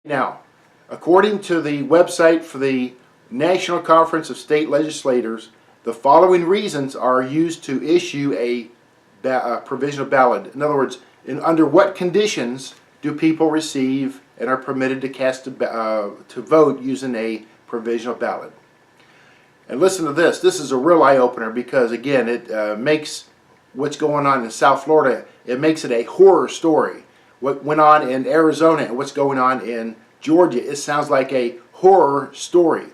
Now, according to the website for the National Conference of State Legislators, the following reasons are used to issue a provisional ballot. In other words, under what conditions do people receive and are permitted to vote using a provisional ballot? And listen to this. This is a real eye-opener because, again, it makes what's going on in South Florida, it makes it a horror story. What went on in Arizona and what's going on in Georgia, it sounds like a horror story.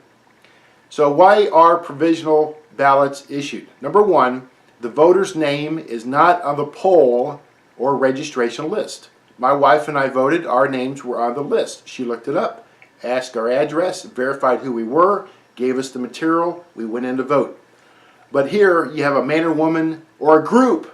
So why are provisional ballots issued? Number one, the voter's name is not on the poll or registration list. My wife and I voted, our names were on the list. She looked it up, asked our address, verified who we were, gave us the material, we went in to vote. But here you have a man or woman or a group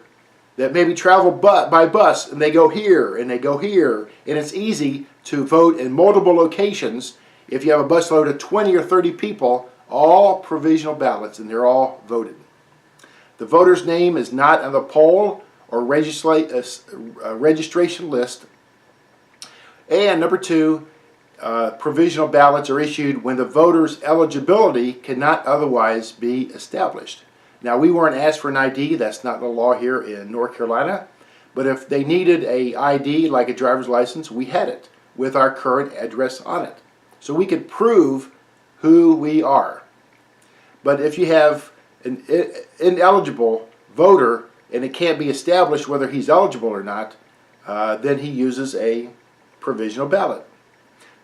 that maybe travel by bus, and they go here and they go here, and it's easy to vote in multiple locations. If you have a busload of 20 or 30 people, all provisional ballots, and they're all voted. The voter's name is not on the poll or registration list. And number two, provisional ballots are issued when the voter's eligibility cannot otherwise be established. Now, we weren't asked for an ID. That's not the law here in North Carolina. But if they needed an ID, like a driver's license, we had it with our current address on it. So we could prove who we are. But if you have an ineligible voter and it can't be established whether he's eligible or not, then he uses a provisional ballot.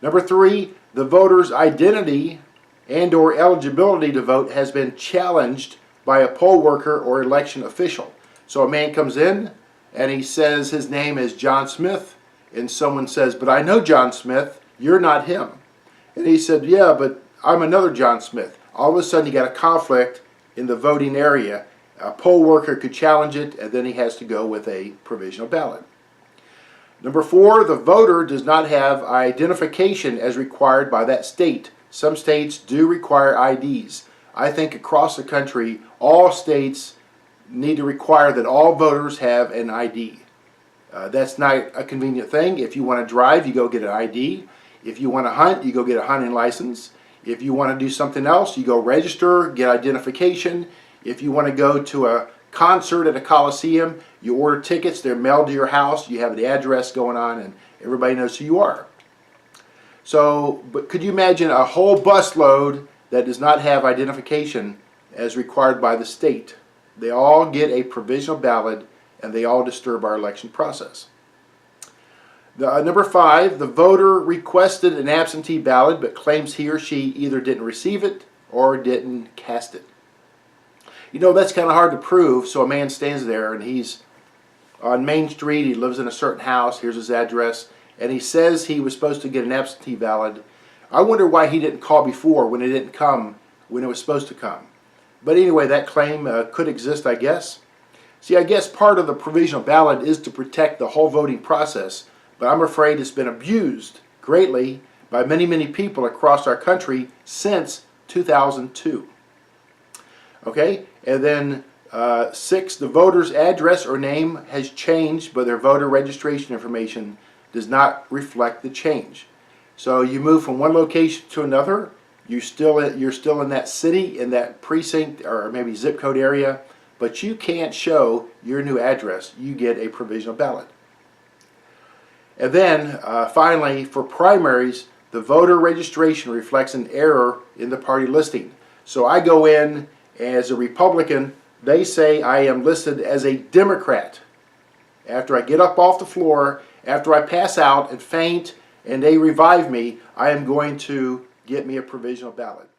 Number three, the voter's identity and or eligibility to vote has been challenged by a poll worker or election official. So a man comes in and he says his name is John Smith, and someone says, "But I know John Smith, you're not him." And he said, "Yeah, but I'm another John Smith." All of a sudden you got a conflict in the voting area. A poll worker could challenge it, and then he has to go with a provisional ballot. Number four, the voter does not have identification as required by that state. Some states do require IDs. I think across the country, all states need to require that all voters have an ID. That's not a convenient thing. If you want to drive, you go get an ID. If you want to hunt, you go get a hunting license. If you want to do something else, you go register, get identification. If you want to go to a concert at a coliseum, you order tickets, they're mailed to your house, you have the address going on, and everybody knows who you are. So, but could you imagine a whole busload that does not have identification as required by the state? They all get a provisional ballot, and they all disturb our election process. Number five, the voter requested an absentee ballot but claims he or she either didn't receive it or didn't cast it. You know, that's kind of hard to prove, so a man stands there and he's on Main Street, he lives in a certain house, here's his address, and he says he was supposed to get an absentee ballot. I wonder why he didn't call before when it didn't come when it was supposed to come. But anyway, that claim could exist, I guess. See, I guess part of the provisional ballot is to protect the whole voting process, but I'm afraid it's been abused greatly by many, many people across our country since 2002. Okay, and then six, the voter's address or name has changed, but their voter registration information does not reflect the change. So you move from one location to another, you're still in that city, in that precinct, or maybe zip code area, but you can't show your new address. You get a provisional ballot. And then finally, for primaries, the voter registration reflects an error in the party listing. So I go in as a Republican, they say I am listed as a Democrat. After I get up off the floor, after I pass out and faint and they revive me, I am going to get me a provisional ballot.